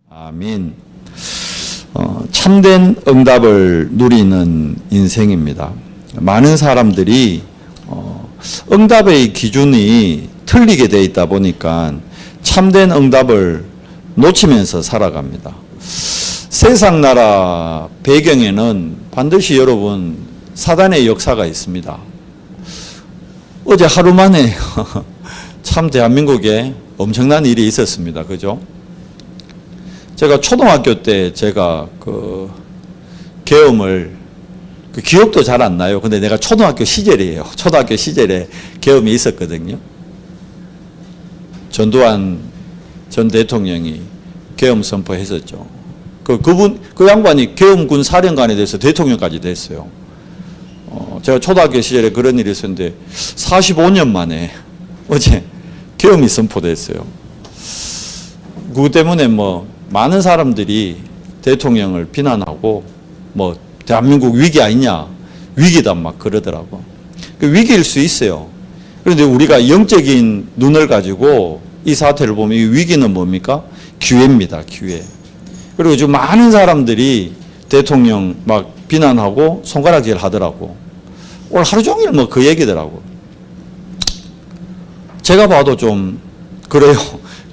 아멘. 참된 응답을 누리는 인생입니다. 많은 사람들이 응답의 기준이 틀리게 돼 있다 보니까 참된 응답을 놓치면서 살아갑니다. 세상 나라 배경에는 반드시 여러분 사단의 역사가 있습니다. 어제 하루 만에 참 대한민국에 엄청난 일이 있었습니다. 그죠? 제가 초등학교 때 제가 계엄을 기억도 잘 안 나요. 근데 내가 초등학교 시절이에요. 초등학교 시절에 계엄이 있었거든요. 전두환 전 대통령이 계엄 선포했었죠. 그 양반이 계엄군 사령관에 대해서 대통령까지 됐어요. 제가 초등학교 시절에 그런 일이 있었는데 45년 만에 어제 계엄이 선포됐어요. 그것 때문에 많은 사람들이 대통령을 비난하고 대한민국 위기 아니냐, 위기다 막 그러더라고. 위기일 수 있어요. 그런데 우리가 영적인 눈을 가지고 이 사태를 보면 이 위기는 뭡니까? 기회입니다, 기회. 그리고 지금 많은 사람들이 대통령 막 비난하고 손가락질 하더라고. 오늘 하루 종일 그 얘기더라고. 제가 봐도 좀 그래요.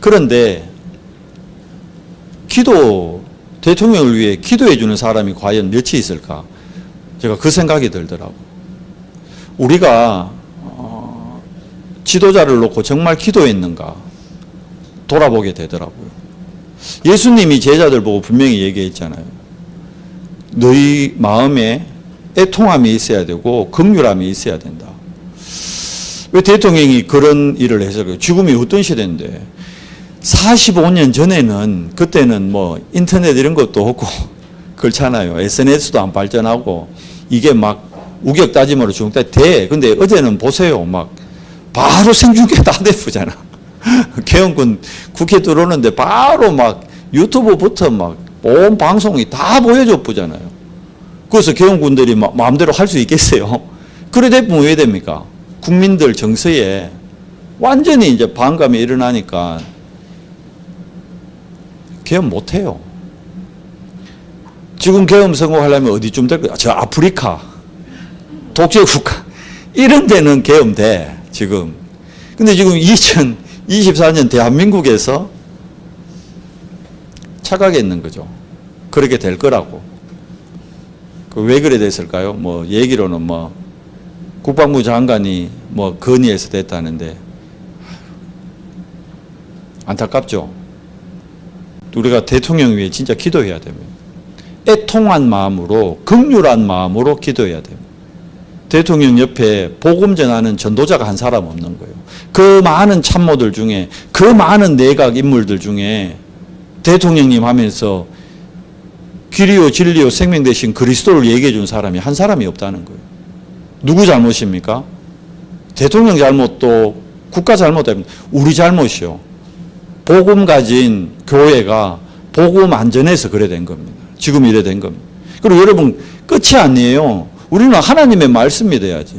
그런데 대통령을 위해 기도해 주는 사람이 과연 몇이 있을까? 제가 그 생각이 들더라고. 우리가 지도자를 놓고 정말 기도했는가 돌아보게 되더라고요. 예수님이 제자들 보고 분명히 얘기했잖아요. 너희 마음에 애통함이 있어야 되고 긍휼함이 있어야 된다. 왜 대통령이 그런 일을 해서 지금이 어떤 시대인데 45년 전에는 그때는 인터넷 이런 것도 없고 그렇잖아요. SNS도 안 발전하고 이게 막 우격 따짐으로 중국까지 돼. 근데 어제는 보세요. 바로 생중계 다 대프잖아. 계엄군 국회 들어오는데 바로 유튜브부터 온 방송이 다 보여줘 보잖아요. 그래서 계엄군들이 마음대로 할 수 있겠어요? 그래 대부분 왜 됩니까? 국민들 정서에 완전히 이제 반감이 일어나니까 계엄 못해요. 지금 계엄 선고하려면 어디쯤 될까요? 저 아프리카, 독재 국가 이런 데는 계엄 돼 지금. 근데 지금 2024년 대한민국에서 착각에 있는 거죠. 그렇게 될 거라고. 왜 그래 됐을까요? 얘기로는 국방부 장관이 건의해서 됐다는데 안타깝죠. 우리가 대통령 위해 진짜 기도해야 됩니다. 애통한 마음으로, 긍휼한 마음으로 기도해야 됩니다. 대통령 옆에 복음 전하는 전도자가 한 사람 없는 거예요. 그 많은 참모들 중에, 그 많은 내각 인물들 중에 대통령님 하면서 길이요 진리요 생명 되신 그리스도를 얘기해 준 사람이 한 사람이 없다는 거예요. 누구 잘못입니까? 대통령 잘못도 국가 잘못도 아닙니다. 우리 잘못이요. 복음 가진 교회가 복음 안전해서 그래 된 겁니다. 지금 이래 된 겁니다. 그리고 여러분 끝이 아니에요. 우리는 하나님의 말씀 믿어야지.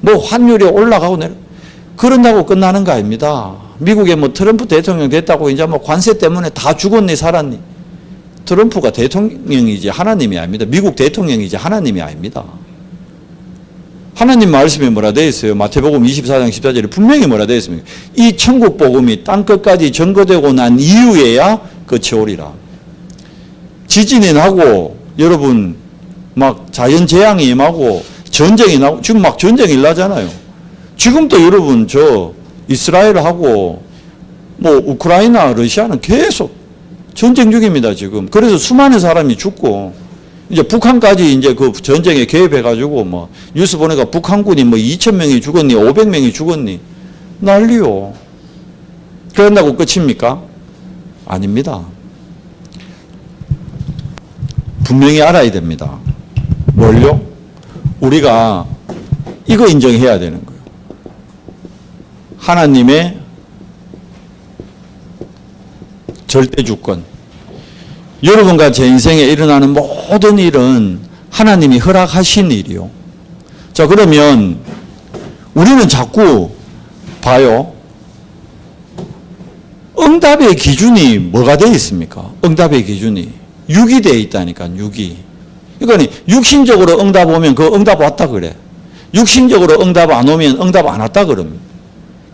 환율이 올라가고 그런다고 끝나는 거 아닙니다. 미국에 트럼프 대통령 됐다고 이제 관세 때문에 다 죽었니 살았니? 트럼프가 대통령이지 하나님이 아닙니다. 미국 대통령이지 하나님이 아닙니다. 하나님 말씀에 뭐라 되어 있어요? 마태복음 24장 14절에 분명히 뭐라 되어 있습니까? 이 천국 복음이 땅끝까지 전거되고 난 이후에야 끝이 오리라. 지진이 나고 여러분 자연재앙이 임하고 전쟁이 나고 지금 전쟁이 일어나잖아요. 지금도 여러분 이스라엘하고 우크라이나 러시아는 계속 전쟁 중입니다 지금. 그래서 수많은 사람이 죽고 이제 북한까지 이제 그 전쟁에 개입해가지고 뉴스 보니까 북한군이 2,000명이 죽었니 500명이 죽었니 난리요. 그런다고 끝입니까? 아닙니다. 분명히 알아야 됩니다. 뭘요? 우리가 이거 인정해야 되는 거예요. 하나님의 절대 주권. 여러분과 제 인생에 일어나는 모든 일은 하나님이 허락하신 일이요. 자, 그러면 우리는 자꾸 봐요. 응답의 기준이 뭐가 되어 있습니까? 응답의 기준이 6이 되어 있다니까, 6이. 그러니까 육신적으로 응답 오면 그 응답 왔다 그래. 육신적으로 응답 안 오면 응답 안 왔다 그럽니다.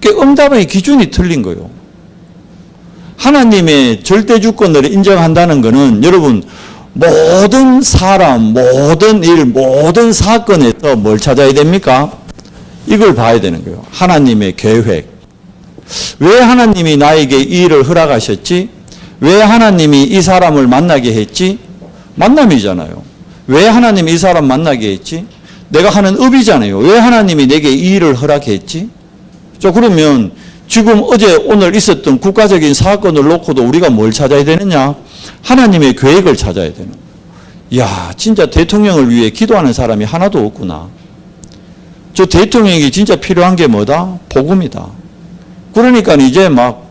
그러니까 응답의 기준이 틀린 거예요. 하나님의 절대 주권을 인정한다는 것은 여러분 모든 사람, 모든 일, 모든 사건에서 뭘 찾아야 됩니까? 이걸 봐야 되는 거예요. 하나님의 계획. 왜 하나님이 나에게 이 일을 허락하셨지? 왜 하나님이 이 사람을 만나게 했지? 만남이잖아요. 왜 하나님이 이 사람 만나게 했지? 내가 하는 업이잖아요. 왜 하나님이 내게 이 일을 허락했지? 그러면 지금 어제 오늘 있었던 국가적인 사건을 놓고도 우리가 뭘 찾아야 되느냐? 하나님의 계획을 찾아야 되는 거예요. 이야, 진짜 대통령을 위해 기도하는 사람이 하나도 없구나. 저 대통령이 진짜 필요한 게 뭐다? 복음이다. 그러니까 이제 막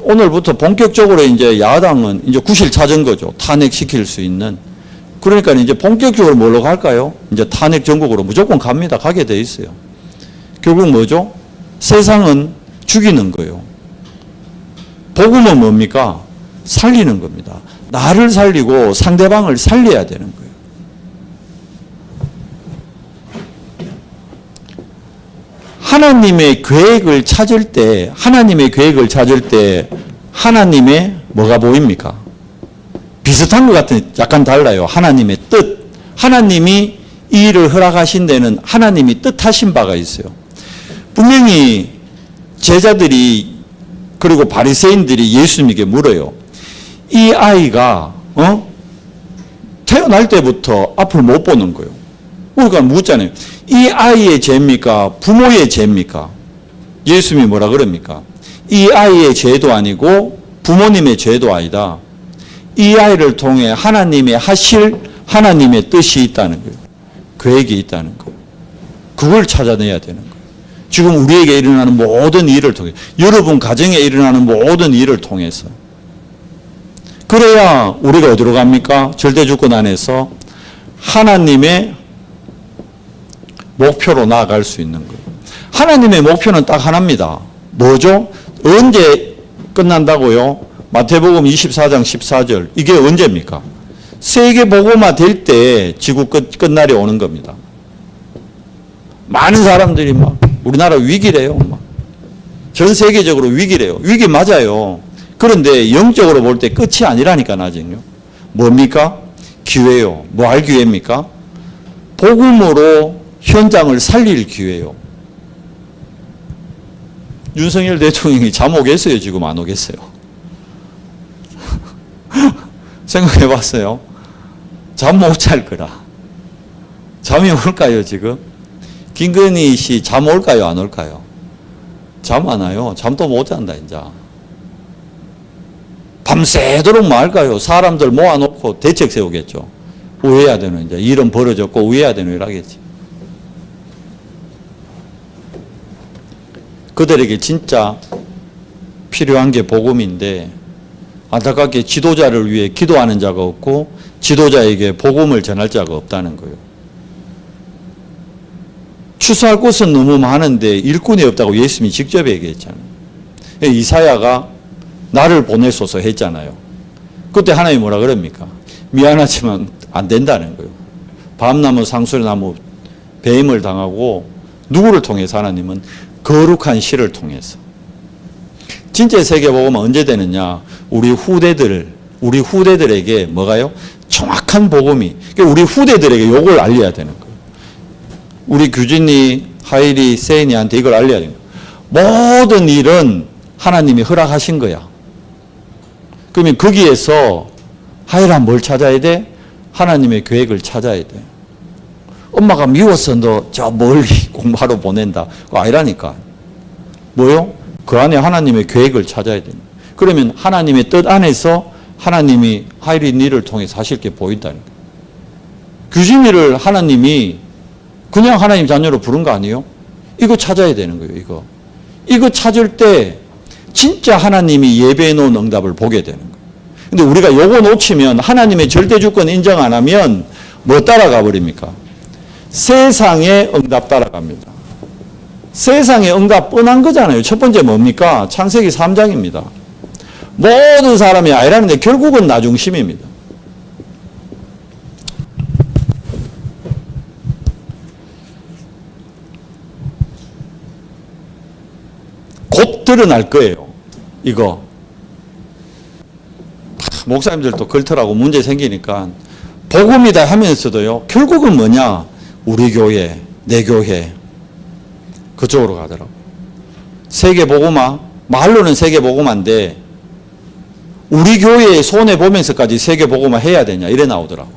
오늘부터 본격적으로 이제 야당은 이제 구실 찾은 거죠. 탄핵시킬 수 있는. 그러니까 이제 본격적으로 뭘로 갈까요? 이제 탄핵 전국으로 무조건 갑니다. 가게 돼 있어요. 결국 뭐죠? 세상은 죽이는 거예요. 복음은 뭡니까? 살리는 겁니다. 나를 살리고 상대방을 살려야 되는 거예요. 하나님의 계획을 찾을 때, 하나님의 뭐가 보입니까? 비슷한 것 같은, 약간 달라요. 하나님의 뜻. 하나님이 이 일을 허락하신 데는 하나님이 뜻하신 바가 있어요. 분명히 제자들이 그리고 바리새인들이 예수님에게 물어요. 이 아이가 태어날 때부터 앞을 못 보는 거예요. 그러니까 묻잖아요. 이 아이의 죄입니까? 부모의 죄입니까? 예수님이 뭐라 그럽니까? 이 아이의 죄도 아니고 부모님의 죄도 아니다. 이 아이를 통해 하나님의 하실 하나님의 뜻이 있다는 거예요. 계획이 있다는 거예요. 그걸 찾아내야 되는 거예요. 지금 우리에게 일어나는 모든 일을 통해, 여러분 가정에 일어나는 모든 일을 통해서. 그래야 우리가 어디로 갑니까? 절대주권 안에서 하나님의 목표로 나아갈 수 있는 거예요. 하나님의 목표는 딱 하나입니다. 뭐죠? 언제 끝난다고요? 마태복음 24장 14절. 이게 언제입니까? 세계 복음화 될 때 지구 끝날이 오는 겁니다. 많은 사람들이 막 우리나라 위기래요. 막. 전 세계적으로 위기래요. 위기 맞아요. 그런데 영적으로 볼 때 끝이 아니라니까 나중에요. 뭡니까? 기회요. 뭐 할 기회입니까? 복음으로 현장을 살릴 기회요. 윤석열 대통령이 잠 오겠어요? 지금 안 오겠어요? 생각해 봤어요? 잠 못 잘 거라. 잠이 올까요, 지금? 김건희 씨 잠 올까요, 안 올까요? 잠 안 와요. 잠도 못 잔다, 이제. 밤새도록 뭐 할까요? 사람들 모아놓고 대책 세우겠죠. 우회해야 되는, 이제 일은 벌어졌고 우회해야 되는 일 하겠지. 그들에게 진짜 필요한 게 복음인데 안타깝게 지도자를 위해 기도하는 자가 없고 지도자에게 복음을 전할 자가 없다는 거예요. 추수할 곳은 너무 많은데 일꾼이 없다고 예수님이 직접 얘기했잖아요. 이사야가 나를 보내소서 했잖아요. 그때 하나님이 뭐라 그럽니까? 미안하지만 안 된다는 거예요. 밤나무 상수리나무 배임을 당하고 누구를 통해서 하나님은 거룩한 시를 통해서. 진짜 세계복음은 언제 되느냐? 우리 후대들에게 뭐가요? 정확한 복음이. 우리 후대들에게 요걸 알려야 되는 거예요. 우리 규진이, 하일이, 세인이한테 이걸 알려야 되는 거예요. 모든 일은 하나님이 허락하신 거야. 그러면 거기에서 하일아 뭘 찾아야 돼? 하나님의 계획을 찾아야 돼. 엄마가 미워서 너 저 멀리 공부하러 보낸다. 그거 아니라니까. 뭐요? 그 안에 하나님의 계획을 찾아야 됩니다. 그러면 하나님의 뜻 안에서 하나님이 하일이 니를 통해서 하실 게 보인다는 거예요. 규진이를 하나님이 그냥 하나님 자녀로 부른 거 아니에요? 이거 찾아야 되는 거예요. 이거 찾을 때 진짜 하나님이 예배해 놓은 응답을 보게 되는 거예요. 근데 우리가 요거 놓치면 하나님의 절대 주권 인정 안 하면 뭐 따라가 버립니까? 세상의 응답 따라갑니다. 세상의 응답 뻔한 거잖아요. 첫 번째 뭡니까? 창세기 3장입니다. 모든 사람이 아니라는데 결국은 나 중심입니다. 곧 드러날 거예요. 이거. 목사님들도 그렇더라고. 문제 생기니까. 복음이다 하면서도요. 결국은 뭐냐? 우리 교회, 내 교회. 그쪽으로 가더라고. 세계복음화. 말로는 세계복음화인데 우리 교회의 손해보면서까지 세계복음화 해야 되냐 이래 나오더라고.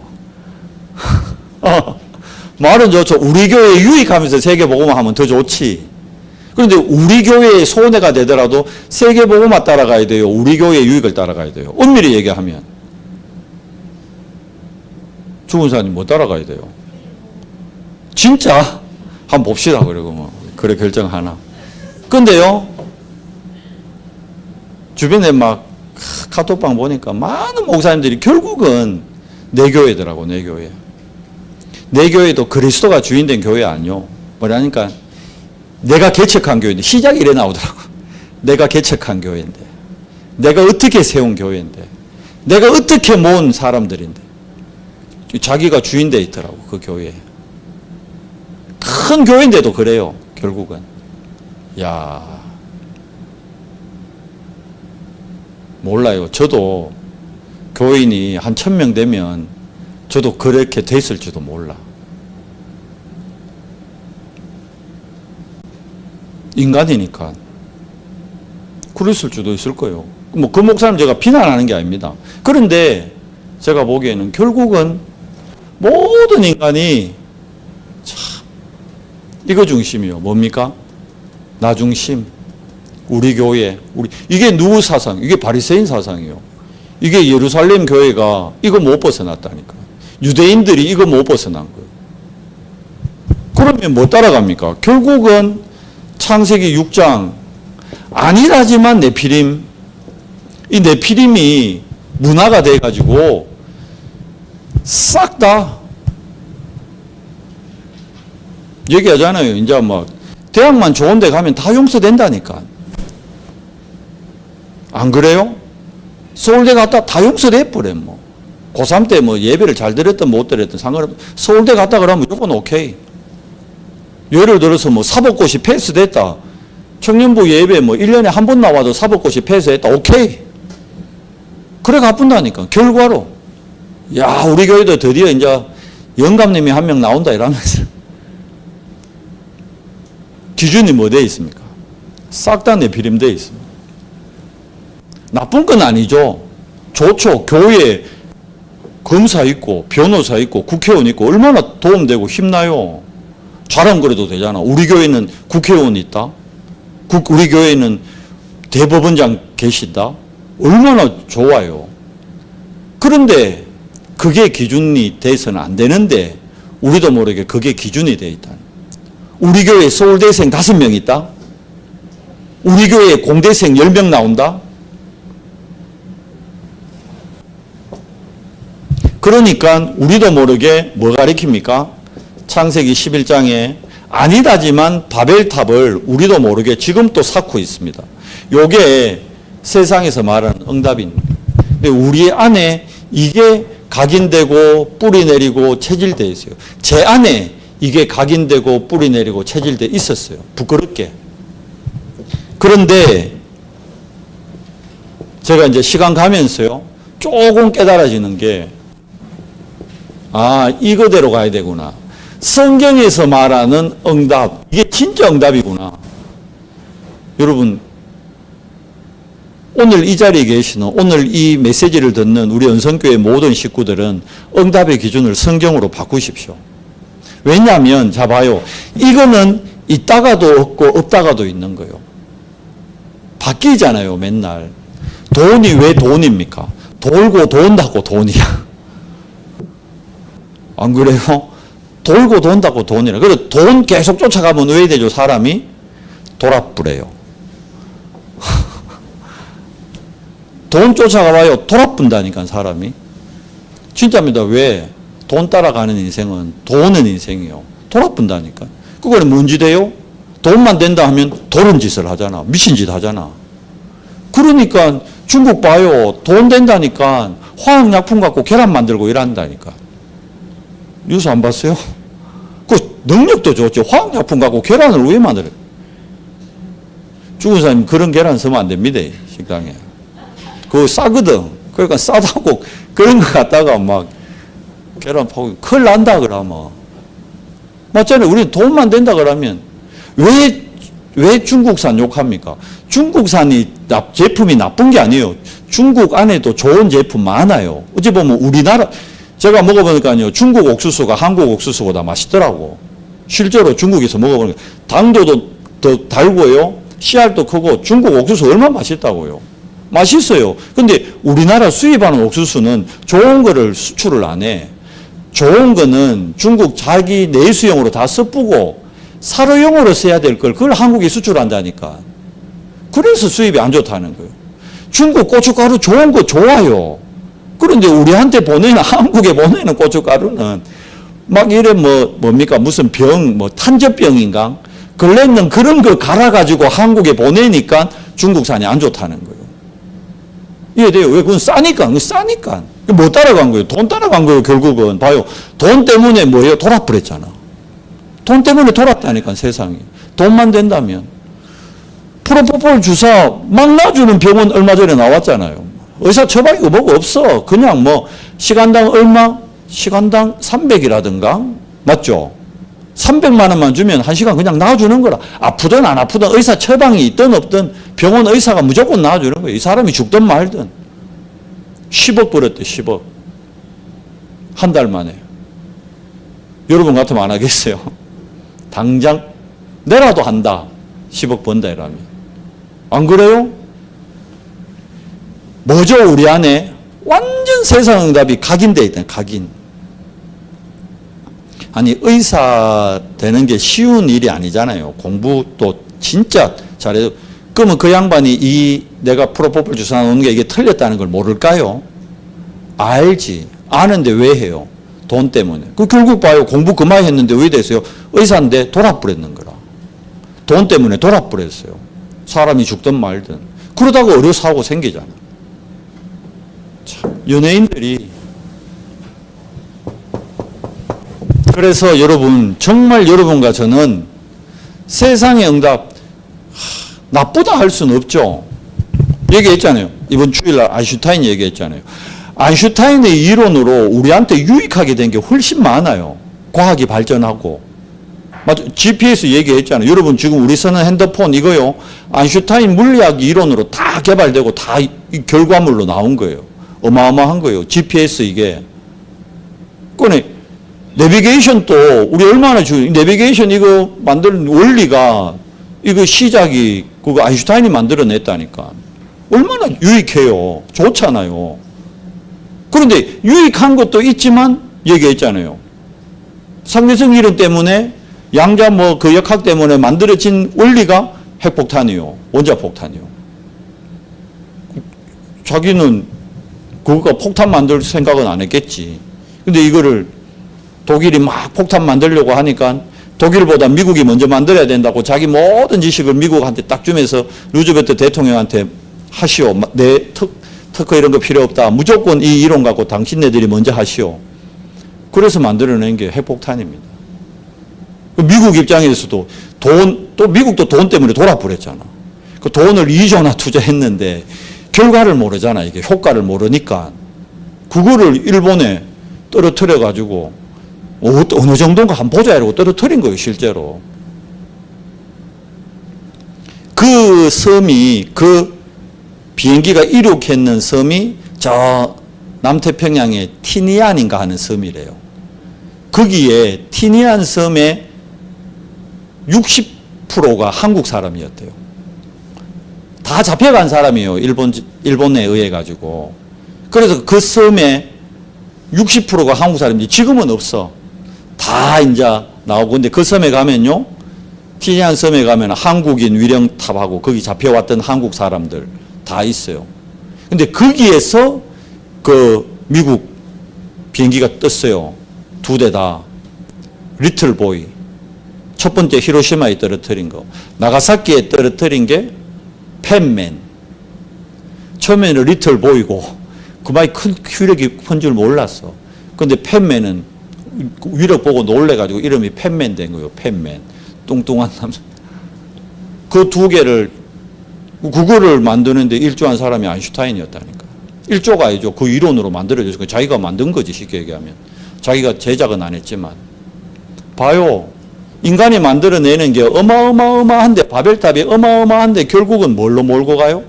말은 좋죠. 우리 교회에 유익하면서 세계복음화 하면 더 좋지. 그런데 우리 교회의 손해가 되더라도 세계복음화 따라가야 돼요. 우리 교회의 유익을 따라가야 돼요. 엄밀히 얘기하면. 죽은 사람이 못 따라가야 돼요. 진짜? 한번 봅시다. 그리고 뭐 그래 결정하나. 근데요. 주변에 막 카톡방 보니까 많은 목사님들이 결국은 내 교회더라고. 내 교회. 내 교회도 그리스도가 주인된 교회 아니요. 뭐라니까 내가 개척한 교회인데 시작이 이래 나오더라고. 내가 개척한 교회인데 내가 어떻게 세운 교회인데 내가 어떻게 모은 사람들인데 자기가 주인 돼 있더라고. 그 교회에. 큰 교회인데도 그래요. 결국은. 야, 몰라요. 저도 교인이 한 1000명 되면 저도 그렇게 됐을지도 몰라. 인간이니까. 그랬을 수도 있을 거예요. 뭐 그 목사님 제가 비난하는 게 아닙니다. 그런데 제가 보기에는 결국은 모든 인간이 참 이거 중심이요. 뭡니까? 나 중심. 우리 교회, 이게 누구 사상? 이게 바리새인 사상이요. 이게 예루살렘 교회가 이거 못 벗어났다니까. 유대인들이 이거 못 벗어난 거예요. 그러면 뭐 따라갑니까? 결국은 창세기 6장 아니라지만 네피림, 이 네피림이 문화가 돼가지고 싹 다 얘기하잖아요. 이제 막 대학만 좋은 데 가면 다 용서된다니까. 안 그래요? 서울대 갔다 다 용서돼 버려. 뭐 고3 때 뭐 예배를 잘 드렸든 못 드렸든 상관없어. 서울대 갔다 그러면 무조건 오케이. 예를 들어서 뭐 사법고시 패스됐다. 청년부 예배 뭐 1년에 한 번 나와도 사법고시 패스했다. 오케이. 그래 가뿐다니까. 결과로. 야, 우리 교회도 드디어 이제 영감님이 한 명 나온다 이러면서. 기준이 뭐 되어 있습니까? 싹 다 내피림되어 있습니다. 나쁜 건 아니죠. 좋죠. 교회에 검사 있고 변호사 있고 국회의원 있고 얼마나 도움되고 힘나요. 잘안 그래도 되잖아. 우리 교회는 국회의원 있다. 우리 교회는 대법원장 계신다. 얼마나 좋아요. 그런데 그게 기준이 돼서는 안 되는데 우리도 모르게 그게 기준이 돼 있다. 우리 교회에 서울대생 5명 있다. 우리 교회에 공대생 10명 나온다. 그러니까 우리도 모르게 뭐 가리킵니까? 창세기 11장에 아니다지만 바벨탑을 우리도 모르게 지금 또 쌓고 있습니다. 요게 세상에서 말하는 응답입니다. 근데 우리 안에 이게 각인되고 뿌리 내리고 체질되어 있어요. 제 안에 이게 각인되고 뿌리 내리고 체질되어 있었어요. 부끄럽게. 그런데 제가 이제 시간 가면서요. 조금 깨달아지는 게 이거대로 가야 되구나. 성경에서 말하는 응답, 이게 진짜 응답이구나. 여러분, 오늘 이 자리에 계시는, 오늘 이 메시지를 듣는 우리 은성교회 모든 식구들은 응답의 기준을 성경으로 바꾸십시오. 왜냐하면, 자 봐요. 이거는 있다가도 없고 없다가도 있는 거예요. 바뀌잖아요, 맨날. 돈이 왜 돈입니까? 돌고 돈다고 돈이야. 안 그래요? 돌고 돈다고 돈이라. 그래서 돈 계속 쫓아가면 왜 되죠? 사람이 돌아뿌려요. 돈 쫓아가봐요. 돌아뿐다니까 사람이. 진짜입니다. 왜? 돈 따라가는 인생은 도는 인생이요. 돌아뿐다니까. 그거는 뭔지 돼요? 돈만 된다 하면 도른 짓을 하잖아. 미친 짓 하잖아. 그 그러니까 중국 봐요. 돈 된다니까 화학약품 갖고 계란 만들고 일한다니까. 뉴스 안 봤어요? 그 능력도 좋죠. 화학약품 갖고 계란을 왜 만들어요? 중국 사람이 그런 계란 쓰면 안 됩니다. 식당에. 그거 싸거든. 그러니까 싸다고 그런 거 갖다가 막 계란 파고 큰일 난다 그러면. 맞잖아요. 우리 돈만 된다 그러면 왜 중국산 욕합니까? 중국산이 제품이 나쁜 게 아니에요. 중국 안에도 좋은 제품 많아요. 어찌 보면 우리나라 제가 먹어보니까요. 중국 옥수수가 한국 옥수수보다 맛있더라고. 실제로 중국에서 먹어보니까 당도도 더 달고요. 씨알도 크고 중국 옥수수 얼마나 맛있다고요. 맛있어요. 근데 우리나라 수입하는 옥수수는 좋은 거를 수출을 안 해. 좋은 거는 중국 자기 내수용으로 다 섞고 사료용으로 써야 될 걸 그걸 한국에 수출한다니까. 그래서 수입이 안 좋다는 거예요. 중국 고춧가루 좋은 거 좋아요. 그런데 우리한테 보내는 한국에 보내는 고춧가루는 막 이래 뭡니까 무슨 병 탄저병인가 걸렸는 그런 거 갈아가지고 한국에 보내니까 중국산이 안 좋다는 거예요. 이해돼요? 왜? 그건 싸니까. 못 따라간 거예요. 돈 따라간 거예요, 결국은. 봐요. 돈 때문에 뭐예요? 돌아버렸잖아. 돈 때문에 돌았다니까, 세상이. 돈만 된다면. 프로포폴 주사 막 놔주는 병원 얼마 전에 나왔잖아요. 의사 처방이 뭐가 없어. 그냥 시간당 얼마? 시간당 300이라든가? 맞죠? 300만 원만 주면 1시간 그냥 놔주는 거라. 아프든 안 아프든 의사 처방이 있든 없든 병원 의사가 무조건 놔주는 거예요. 이 사람이 죽든 말든. 10억 벌었대, 10억. 한 달 만에. 여러분 같으면 안 하겠어요? 당장 내라도 한다. 10억 번다 이라면. 안 그래요? 뭐죠, 우리 안에? 완전 세상응답이 각인되어 있다, 각인. 아니, 의사 되는 게 쉬운 일이 아니잖아요. 공부도 진짜 잘해요. 그러면 그 양반이 내가 프로포폴 주사 놓는 게 이게 틀렸다는 걸 모를까요? 알지. 아는데 왜 해요? 돈 때문에. 그 결국 봐요. 공부 그만 했는데 왜 됐어요? 의사인데 돌아버렸는 거라. 돈 때문에 돌아버렸어요. 사람이 죽든 말든. 그러다가 의료사고 생기잖아. 참, 연예인들이. 그래서 여러분, 정말 여러분과 저는 세상의 응답, 나쁘다 할 수는 없죠. 얘기했잖아요. 이번 주일날 아인슈타인 얘기했잖아요. 아인슈타인의 이론으로 우리한테 유익하게 된 게 훨씬 많아요. 과학이 발전하고. 맞죠? GPS 얘기했잖아요. 여러분 지금 우리 쓰는 핸드폰 이거요. 아인슈타인 물리학 이론으로 다 개발되고 다 이 결과물로 나온 거예요. 어마어마한 거예요. GPS 이게. 그러네. 내비게이션도 우리 얼마나 내비게이션 이거 만드는 원리가 이거 시작이 그거 아인슈타인이 만들어냈다니까. 얼마나 유익해요. 좋잖아요. 그런데 유익한 것도 있지만 얘기했잖아요. 상대성 이론 때문에 양자 그 역학 때문에 만들어진 원리가 핵폭탄이요. 원자폭탄이요. 자기는 그거가 폭탄 만들 생각은 안 했겠지. 근데 이거를 독일이 막 폭탄 만들려고 하니까 독일보다 미국이 먼저 만들어야 된다고 자기 모든 지식을 미국한테 딱 주면서 루즈벨트 대통령한테 하시오. 내 특허 이런 거 필요 없다. 무조건 이 이론 갖고 당신네들이 먼저 하시오. 그래서 만들어낸 게 핵폭탄입니다. 미국 입장에서도 또 미국도 돈 때문에 돌아버렸잖아. 그 돈을 2조나 투자했는데 결과를 모르잖아. 이게 효과를 모르니까. 그거를 일본에 떨어뜨려가지고 어느 정도인가 한번 보자 이러고 떨어뜨린 거예요, 실제로. 그 섬이, 그 비행기가 이륙했는 섬이 저 남태평양의 티니안인가 하는 섬이래요. 거기에 티니안 섬의 60%가 한국 사람이었대요. 다 잡혀간 사람이에요. 일본에 의해 가지고. 그래서 그 섬에 60%가 한국 사람인데 지금은 없어. 다 이제 나오고. 근데 그 섬에 가면요. 티니안 섬에 가면 한국인 위령탑하고 거기 잡혀왔던 한국 사람들 다 있어요. 근데 거기에서 그 미국 비행기가 떴어요. 2대 다. 리틀 보이. 첫 번째 히로시마에 떨어뜨린 거. 나가사키에 떨어뜨린 게 팬맨. 처음에는 리틀 보이고 그만이 큰 위력이 큰 줄 몰랐어. 근데 팬맨은 위력 보고 놀래가지고 이름이 팬맨 된 거예요. 팬맨. 뚱뚱한 남자. 그 두 개를, 그거를 만드는데 일조한 사람이 아인슈타인이었다니까. 일조가 아니죠. 그 이론으로 만들어져서 자기가 만든 거지, 쉽게 얘기하면. 자기가 제작은 안 했지만. 봐요. 인간이 만들어내는 게 어마어마한데, 바벨탑이 어마어마한데 결국은 뭘로 몰고 가요?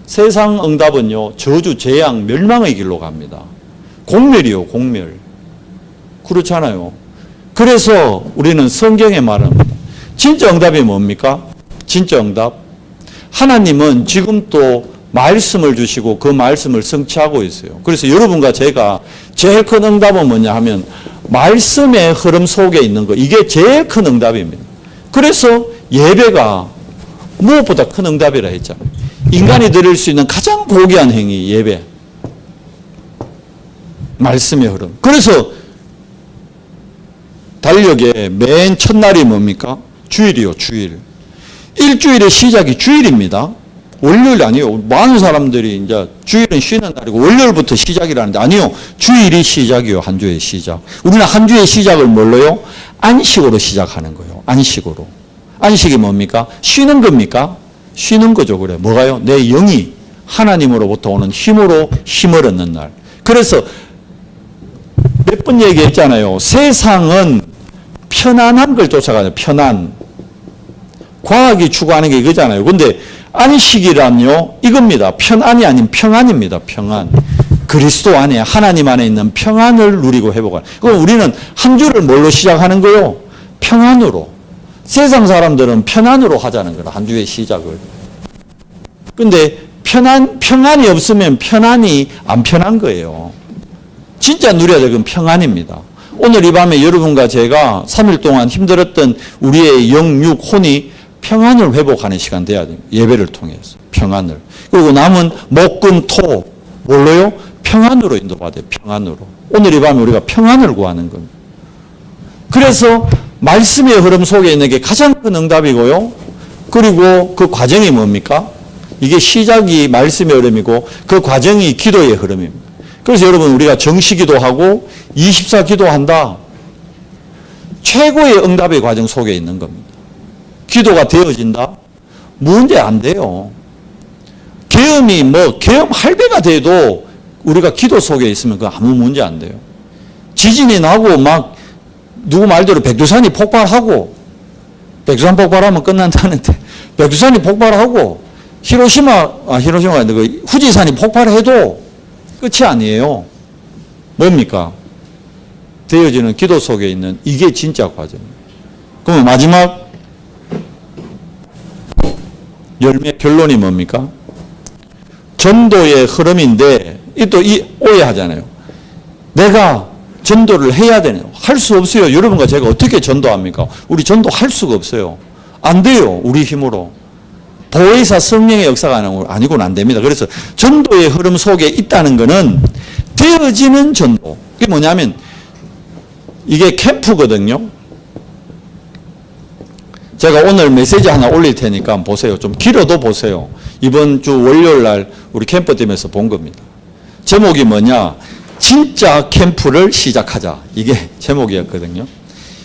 세상 응답은요, 저주, 재앙, 멸망의 길로 갑니다. 공멸이요, 공멸. 그렇잖아요. 그래서 우리는 성경에 말합니다. 진짜 응답이 뭡니까? 진짜 응답. 하나님은 지금 또 말씀을 주시고 그 말씀을 성취하고 있어요. 그래서 여러분과 제가 제일 큰 응답은 뭐냐 하면 말씀의 흐름 속에 있는 거. 이게 제일 큰 응답입니다. 그래서 예배가 무엇보다 큰 응답이라 했잖아요. 인간이 드릴 수 있는 가장 고귀한 행위, 예배. 말씀의 흐름. 그래서 달력의 맨 첫날이 뭡니까? 주일이요, 주일. 일주일의 시작이 주일입니다. 월요일 아니에요. 많은 사람들이 이제 주일은 쉬는 날이고 월요일부터 시작이라는데 아니요. 주일이 시작이요. 한 주의 시작. 우리는 한 주의 시작을 뭘로요? 안식으로 시작하는 거예요. 안식으로. 안식이 뭡니까? 쉬는 겁니까? 쉬는 거죠. 그래. 뭐가요? 내 영이 하나님으로부터 오는 힘으로 힘을 얻는 날. 그래서 몇 번 얘기했잖아요. 세상은 편안한 걸 쫓아가요. 편안. 과학이 추구하는 게 이거잖아요. 근데 안식이란요, 이겁니다. 편안이 아닌 평안입니다. 평안. 그리스도 안에, 하나님 안에 있는 평안을 누리고 회복하는. 그럼 우리는 한 주를 뭘로 시작하는 거요? 평안으로. 세상 사람들은 편안으로 하자는 거라, 한 주의 시작을. 근데 평안이 없으면 편안이 안 편한 거예요. 진짜 누려야 될 건 평안입니다. 오늘 이 밤에 여러분과 제가 3일 동안 힘들었던 우리의 영, 육, 혼이 평안을 회복하는 시간 돼야 돼요. 예배를 통해서. 평안을. 그리고 남은 목, 금, 토. 뭘로요? 평안으로 인도받아요. 평안으로. 오늘 이 밤에 우리가 평안을 구하는 겁니다. 그래서 말씀의 흐름 속에 있는 게 가장 큰 응답이고요. 그리고 그 과정이 뭡니까? 이게 시작이 말씀의 흐름이고 그 과정이 기도의 흐름입니다. 그래서 여러분 우리가 정시기도 하고 24기도 한다. 최고의 응답의 과정 속에 있는 겁니다. 기도가 되어진다? 문제 안 돼요. 계엄이 계엄 할배가 돼도 우리가 기도 속에 있으면 그 아무 문제 안 돼요. 지진이 나고 막 누구 말대로 백두산이 폭발하고 백두산 폭발하면 끝난다는데 백두산이 폭발하고 히로시마가 아닌데 그 후지산이 폭발해도 끝이 아니에요. 뭡니까? 되어지는 기도 속에 있는 이게 진짜 과정이에요. 그러면 마지막 열매 결론이 뭡니까? 전도의 흐름인데 또 오해하잖아요. 내가 전도를 해야 되네요. 할 수 없어요. 여러분과 제가 어떻게 전도합니까? 우리 전도할 수가 없어요. 안 돼요. 우리 힘으로. 보혜사 성령의 역사가 아니고는 안 됩니다. 그래서 전도의 흐름 속에 있다는 것은 되어지는 전도. 그게 뭐냐면 이게 캠프거든요. 제가 오늘 메시지 하나 올릴 테니까 한번 보세요. 좀 길어도 보세요. 이번 주 월요일 날 우리 캠프팀에서 본 겁니다. 제목이 뭐냐? 진짜 캠프를 시작하자. 이게 제목이었거든요.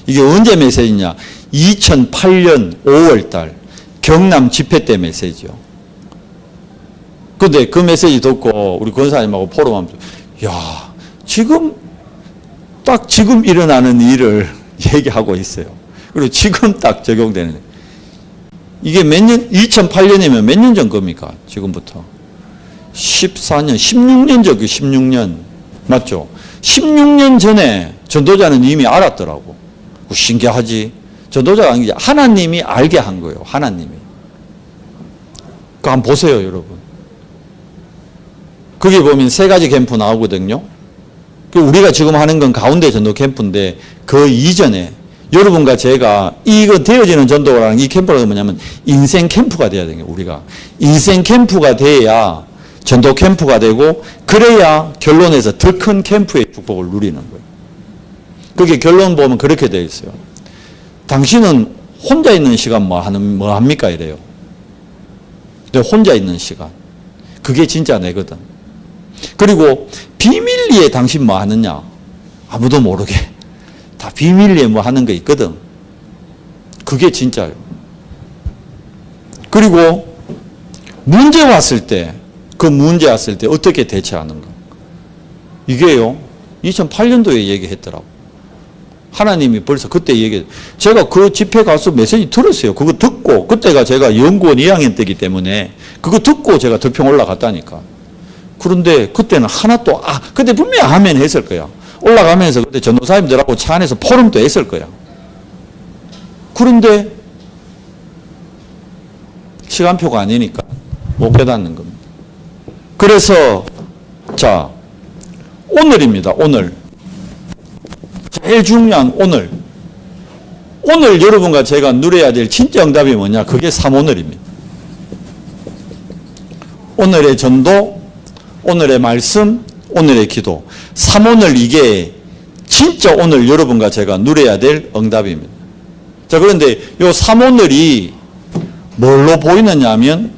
이게 언제 메시지냐? 2008년 5월 달 경남 집회 때 메시지요. 근데 그 메시지 듣고 우리 권사님하고 포럼하면서 야, 지금 일어나는 일을 얘기하고 있어요. 그리고 지금 딱 적용되는. 이게 몇 년, 2008년이면 몇 년 전 겁니까? 지금부터. 14년, 16년 전그 16년. 맞죠? 16년 전에 전도자는 이미 알았더라고. 신기하지? 전도자가 아니지. 하나님이 알게 한 거예요. 하나님이. 그거 한번 보세요, 여러분. 거기 보면 세 가지 캠프 나오거든요. 우리가 지금 하는 건 가운데 전도 캠프인데 그 이전에 여러분과 제가 이거 되어지는 전도라는 이 캠프가 뭐냐면 인생 캠프가 돼야 되는 거예요. 우리가 인생 캠프가 돼야 전도 캠프가 되고 그래야 결론에서 더 큰 캠프의 축복을 누리는 거예요. 그게 결론 보면 그렇게 되어 있어요. 당신은 혼자 있는 시간 뭐 합니까? 이래요. 혼자 있는 시간. 그게 진짜 내거든. 그리고 비밀리에 당신 뭐 하느냐? 아무도 모르게. 다 비밀리에 뭐 하는 거 있거든. 그게 진짜요. 그리고 문제 왔을 때, 그 문제 왔을 때 어떻게 대처하는가? 이게요, 2008년도에 얘기했더라고. 하나님이 벌써 그때 얘기했어요. 제가 그 집회 가서 메시지 들었어요. 그거 듣고, 그때가 제가 연구원 2학년 때이기 때문에 그거 듣고 제가 덕평 올라갔다니까. 그런데 그때는 하나도, 그때 분명히 아멘 했을 거야. 올라가면서 그때 전도사님들하고 차 안에서 포럼도 했을 거야. 그런데 시간표가 아니니까 못 깨닫는 겁니다. 그래서 자, 오늘입니다. 오늘. 제일 중요한 오늘. 오늘 여러분과 제가 누려야 될 진짜 응답이 뭐냐? 그게 3오늘입니다. 오늘의 전도, 오늘의 말씀, 오늘의 기도. 3오늘 이게 진짜 오늘 여러분과 제가 누려야 될 응답입니다. 자, 그런데 이 3오늘이 뭘로 보이느냐 하면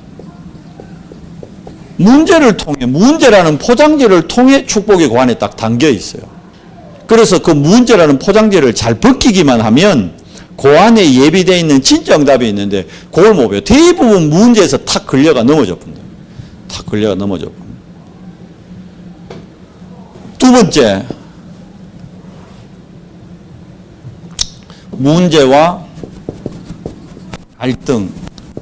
문제를 통해, 문제라는 포장지를 통해 축복의 그 안에 딱 담겨 있어요. 그래서 그 문제라는 포장지를 잘 벗기기만 하면 그 안에 예비되어 있는 진짜 응답이 있는데 그걸 못 배워요. 대부분 문제에서 탁 걸려가 넘어져 봅니다. 탁 걸려가 넘어져 봅니다. 두 번째, 문제와 갈등.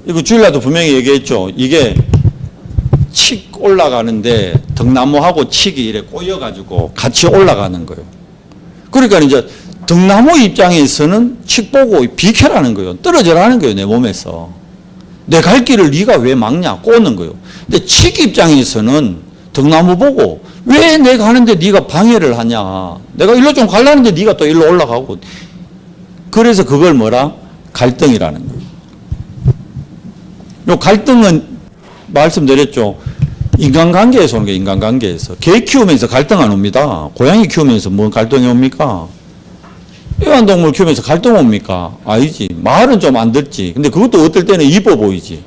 이거 주일날도 분명히 얘기했죠. 이게 칙 올라가는데 등나무하고 칡이 이렇게 꼬여가지고 같이 올라가는 거예요. 그러니까 이제 등나무 입장에서는 칡 보고 비켜라는 거예요. 떨어져라는 거예요. 내 몸에서. 내 갈 길을 네가 왜 막냐? 꼬는 거예요. 근데 칡 입장에서는 등나무 보고 왜 내가 하는데 네가 방해를 하냐? 내가 일로 좀 가려는데 네가 또 일로 올라가고. 그래서 그걸 뭐라? 갈등이라는 거예요. 요 갈등은 말씀드렸죠. 인간관계에서 오는 게 인간관계에서. 개 키우면서 갈등 안 옵니다. 고양이 키우면서 뭔 갈등이 옵니까? 애완동물 키우면서 갈등 옵니까? 아니지. 말은 좀 안 듣지. 근데 그것도 어떨 때는 이뻐 보이지.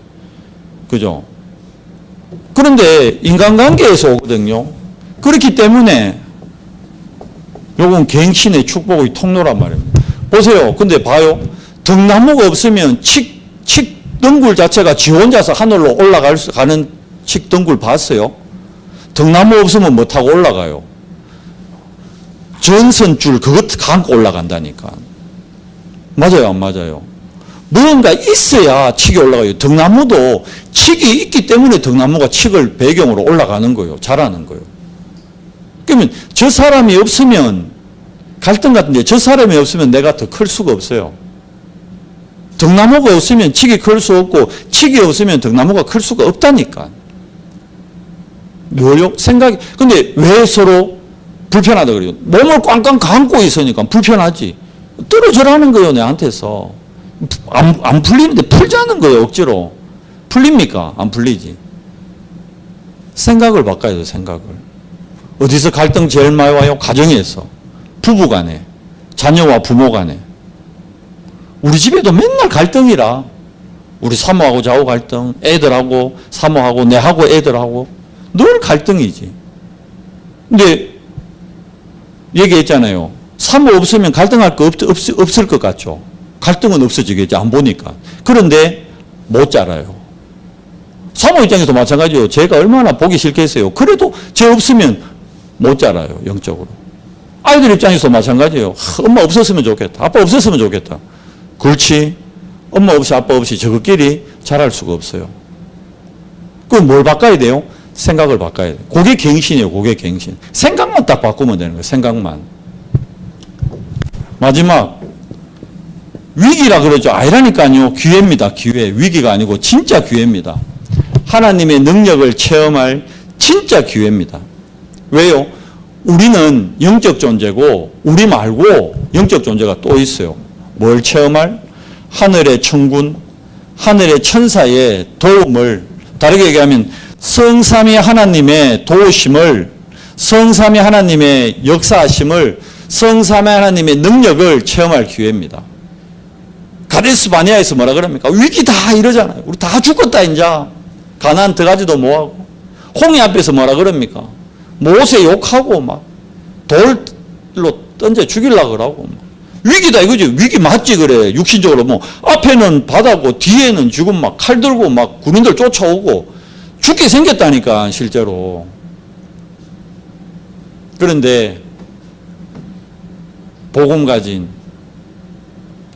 그죠? 그런데 인간관계에서 오거든요. 그렇기 때문에 요건 갱신의 축복의 통로란 말입니다. 보세요. 근데 봐요. 등나무가 없으면 칡덩굴 자체가 지 혼자서 하늘로 올라가는 칡덩굴 봤어요? 등나무 없으면 못 타고 올라가요. 전선줄 그것 감고 올라간다니까. 맞아요, 안 맞아요? 뭔가 있어야 칡이 올라가요. 등나무도 칡이 있기 때문에 등나무가 칡을 배경으로 올라가는 거예요. 자라는 거예요. 그러면 저 사람이 없으면 갈등 같은데 저 사람이 없으면 내가 더 클 수가 없어요. 등나무가 없으면 칡이 클 수 없고 칡이 없으면 등나무가 클 수가 없다니까. 뭐요? 생각이. 근데 왜 서로 불편하다 그래요? 몸을 꽝꽝 감고 있으니까 불편하지. 떨어져라는 거예요, 내한테서. 안 풀리는데 풀자는 거예요, 억지로. 풀립니까? 안 풀리지. 생각을 바꿔야 돼요, 생각을. 어디서 갈등 제일 많이 와요? 가정에서. 부부 간에. 자녀와 부모 간에. 우리 집에도 맨날 갈등이라. 우리 사모하고 자고 갈등, 애들하고 사모하고 내하고 애들하고 늘 갈등이지. 근데 얘기했잖아요. 사모 없으면 갈등할 거 없을 것 같죠. 갈등은 없어지겠지, 안 보니까. 그런데 못 자라요. 사모 입장에서 마찬가지예요. 제가 얼마나 보기 싫겠어요. 그래도 제 없으면 못 자라요, 영적으로. 아이들 입장에서 마찬가지예요. 엄마 없었으면 좋겠다. 아빠 없었으면 좋겠다. 그렇지. 엄마 없이 아빠 없이 저것끼리 자랄 수가 없어요. 그럼 뭘 바꿔야 돼요? 생각을 바꿔야 돼요. 그게 갱신이에요. 그게 갱신. 생각만 딱 바꾸면 되는 거예요. 생각만. 마지막 위기라 그러죠. 아니라니까요. 기회입니다. 기회. 위기가 아니고 진짜 기회입니다. 하나님의 능력을 체험할 진짜 기회입니다. 왜요? 우리는 영적 존재고 우리 말고 영적 존재가 또 있어요. 뭘 체험할? 하늘의 천군, 하늘의 천사의 도움을, 다르게 얘기하면 성삼위 하나님의 도우심을, 성삼위 하나님의 역사하심을, 성삼위 하나님의 능력을 체험할 기회입니다. 가데스 바네아에서 뭐라 그럽니까? 위기다 이러잖아요. 우리 다 죽었다 이제. 가나안 들어가지도 뭐하고. 홍해 앞에서 뭐라 그럽니까? 모세 욕하고 막 돌로 던져 죽이려고 그러고 막. 위기다 이거지. 위기 맞지 그래. 육신적으로 뭐 앞에는 바다고 뒤에는 지금 막 칼 들고 막 군인들 쫓아오고 죽게 생겼다니까 실제로. 그런데 복음 가진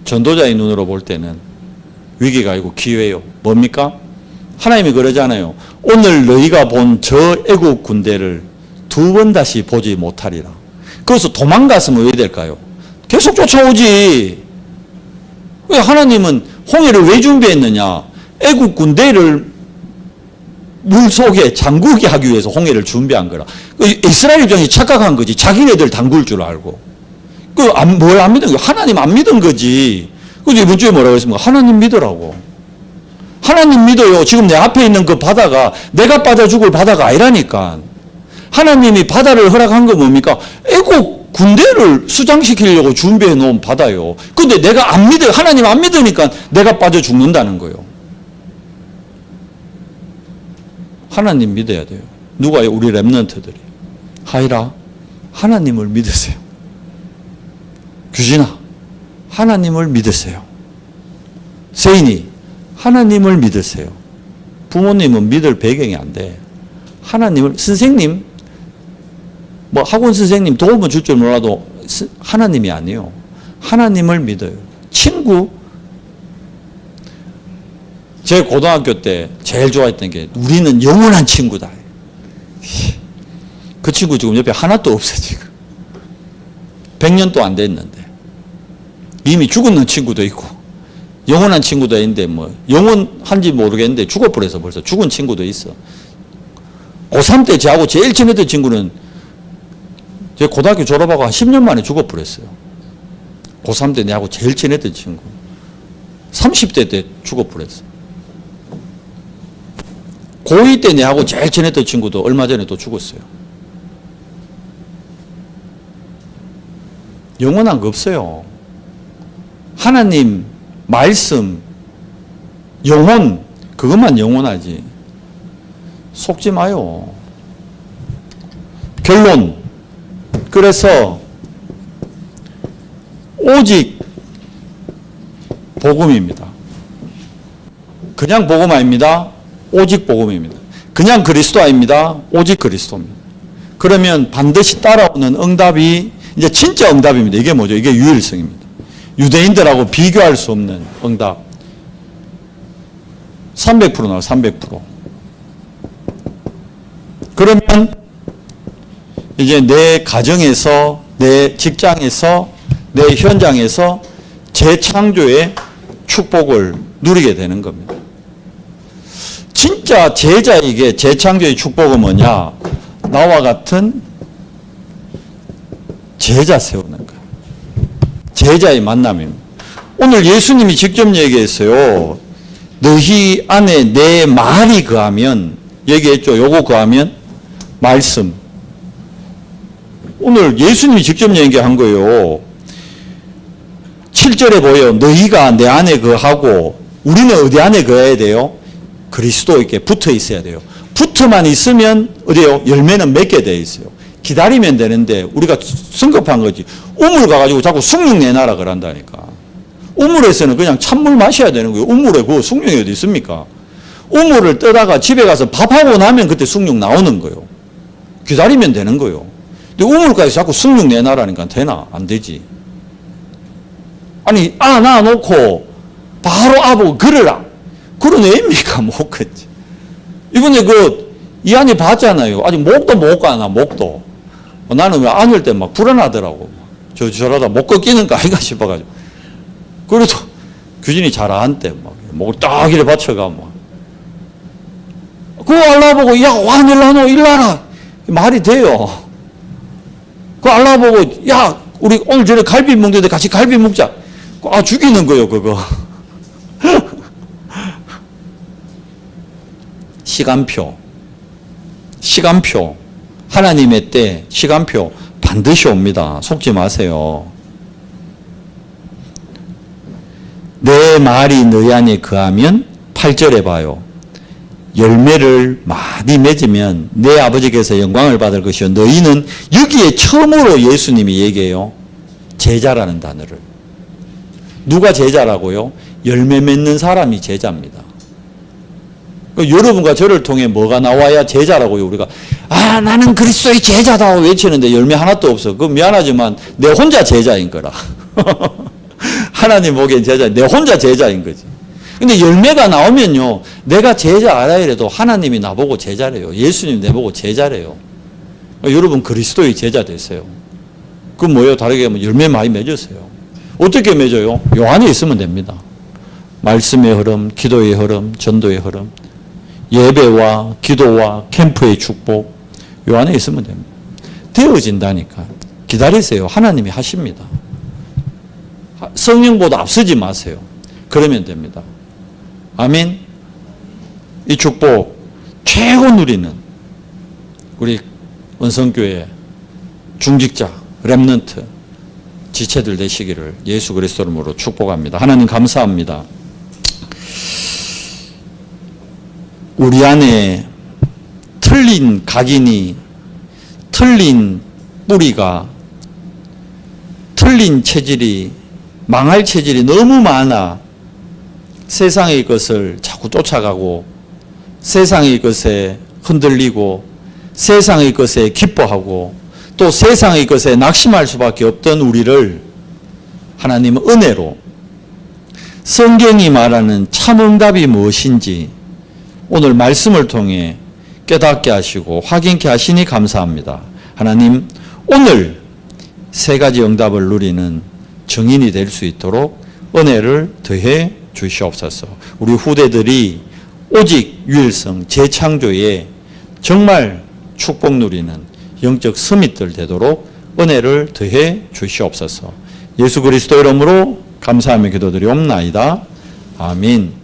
전도자의 눈으로 볼 때는 위기가 아니고 기회예요. 뭡니까? 하나님이 그러잖아요. 오늘 너희가 본 저 애국 군대를 두 번 다시 보지 못하리라. 그래서 도망갔으면 왜 될까요? 계속 쫓아오지. 왜 하나님은 홍해를 왜 준비했느냐? 애국 군대를 물 속에 잠그게 하기 위해서 홍해를 준비한 거라. 이스라엘 입장이 착각한 거지. 자기네들 담글 줄 알고. 뭘 안 믿은 거야? 하나님 안 믿은 거지. 그래서 이번 주에 뭐라고 했습니까? 하나님 믿으라고. 하나님 믿어요. 지금 내 앞에 있는 그 바다가 내가 빠져 죽을 바다가 아니라니까. 하나님이 바다를 허락한 건 뭡니까? 애국 군대를 수장시키려고 준비해 놓은 바다요. 근데 내가 안 믿어요. 하나님 안 믿으니까 내가 빠져 죽는다는 거예요. 하나님 믿어야 돼요. 누가요? 우리 랩런트들이. 하이라, 하나님을 믿으세요. 규진아, 하나님을 믿으세요. 세인이, 하나님을 믿으세요. 부모님은 믿을 배경이 안 돼. 하나님을, 선생님, 뭐 학원 선생님 도움을 줄 줄 몰라도 하나님이 아니에요. 하나님을 믿어요. 친구, 제 고등학교 때 제일 좋아했던 게 우리는 영원한 친구다. 그 친구 지금 옆에 하나도 없어 지금. 100년도 안 됐는데 이미 죽었는 친구도 있고 영원한 친구도 있는데 뭐 영원한지 모르겠는데 죽어버려서 벌써 죽은 친구도 있어. 고3 때 저하고 제일 친했던 친구는 제 고등학교 졸업하고 한 10년 만에 죽어버렸어요. 고3 때 내하고 제일 친했던 친구. 30대 때 죽어버렸어. 고2 때 내하고 제일 친했던 친구도 얼마 전에 또 죽었어요. 영원한 거 없어요. 하나님, 말씀, 영혼, 그것만 영원하지. 속지 마요. 결론. 그래서 오직 복음입니다. 그냥 복음 아닙니다. 오직 복음입니다. 그냥 그리스도 아닙니다. 오직 그리스도입니다. 그러면 반드시 따라오는 응답이 이제 진짜 응답입니다. 이게 뭐죠? 이게 유일성입니다. 유대인들하고 비교할 수 없는 응답. 300% 나와요. 300%. 그러면 이제 내 가정에서, 내 직장에서, 내 현장에서 재창조의 축복을 누리게 되는 겁니다. 진짜 제자에게 재창조의 축복은 뭐냐? 나와 같은 제자 세우는 거예요. 제자의 만남입니다. 오늘 예수님이 직접 얘기했어요. 너희 안에 내 말이 거하면, 얘기했죠. 요거 거하면 말씀. 오늘 예수님이 직접 얘기한 거예요. 7절에 보여. 너희가 내 안에 거하고 우리는 어디 안에 거해야 돼요? 그리스도에게 붙어 있어야 돼요. 붙어만 있으면 어디요? 열매는 맺게 돼 있어요. 기다리면 되는데 우리가 성급한 거지. 우물 가가지고 자꾸 숭늉 내놔라 그런다니까. 우물에서는 그냥 찬물 마셔야 되는 거예요. 우물에 그 숭늉이 어디 있습니까? 우물을 떠다가 집에 가서 밥하고 나면 그때 숭늉 나오는 거예요. 기다리면 되는 거예요. 근데 우물까지 자꾸 숭늉 내놔라니까 되나? 안 되지. 아니, 놔놓고 바로 아보고 그러라. 그러내입니까? 못 걷지. 이번에 이 안이 봤잖아요. 아직 목도 못 가나, 목도. 나는 왜 안을 때 막 불안하더라고. 저러다 목 꺾이는 거 아이가 싶어가지고. 그래도 규진이 잘 안대. 막 목을 딱 이래 받쳐가. 막. 그거 알라보고, 야, 와, 일라노, 일라라. 말이 돼요. 그거 알라보고, 야, 우리 오늘 저녁에 갈비 먹는데 같이 갈비 먹자. 죽이는 거예요, 그거. 시간표. 하나님의 때, 시간표 반드시 옵니다. 속지 마세요. 내 말이 너희 안에 거하면 8절에 봐요. 열매를 많이 맺으면 내 아버지께서 영광을 받을 것이요 너희는 여기에 처음으로 예수님이 얘기해요. 제자라는 단어를. 누가 제자라고요? 열매 맺는 사람이 제자입니다. 여러분과 저를 통해 뭐가 나와야 제자라고요? 우리가 나는 그리스도의 제자다 외치는데 열매 하나도 없어. 그건 미안하지만 내 혼자 제자인 거라. 하나님 보기엔 제자, 내 혼자 제자인 거지. 근데 열매가 나오면요, 내가 제자 알아야래도 하나님이 나보고 제자래요. 예수님 내보고 제자래요. 여러분 그리스도의 제자 되세요. 그 뭐예요? 다르게 하면 열매 많이 맺으세요. 어떻게 맺어요? 요 안에 있으면 됩니다. 말씀의 흐름, 기도의 흐름, 전도의 흐름, 예배와 기도와 캠프의 축복, 요 안에 있으면 됩니다. 되어진다니까. 기다리세요. 하나님이 하십니다. 성령보다 앞서지 마세요. 그러면 됩니다. 아멘. 이 축복 최고 누리는 우리 원성교회 중직자, 렘넌트, 지체들 되시기를 예수 그리스도 이름으로 축복합니다. 하나님 감사합니다. 우리 안에 틀린 각인이, 틀린 뿌리가, 틀린 체질이, 망할 체질이 너무 많아 세상의 것을 자꾸 쫓아가고 세상의 것에 흔들리고 세상의 것에 기뻐하고 또 세상의 것에 낙심할 수밖에 없던 우리를 하나님은 은혜로 성경이 말하는 참응답이 무엇인지 오늘 말씀을 통해 깨닫게 하시고 확인케 하시니 감사합니다. 하나님, 오늘 세 가지 응답을 누리는 증인이 될 수 있도록 은혜를 더해 주시옵소서. 우리 후대들이 오직 유일성 재창조에 정말 축복 누리는 영적 서밋들 되도록 은혜를 더해 주시옵소서. 예수 그리스도 이름으로 감사하며 기도드리옵나이다. 아멘.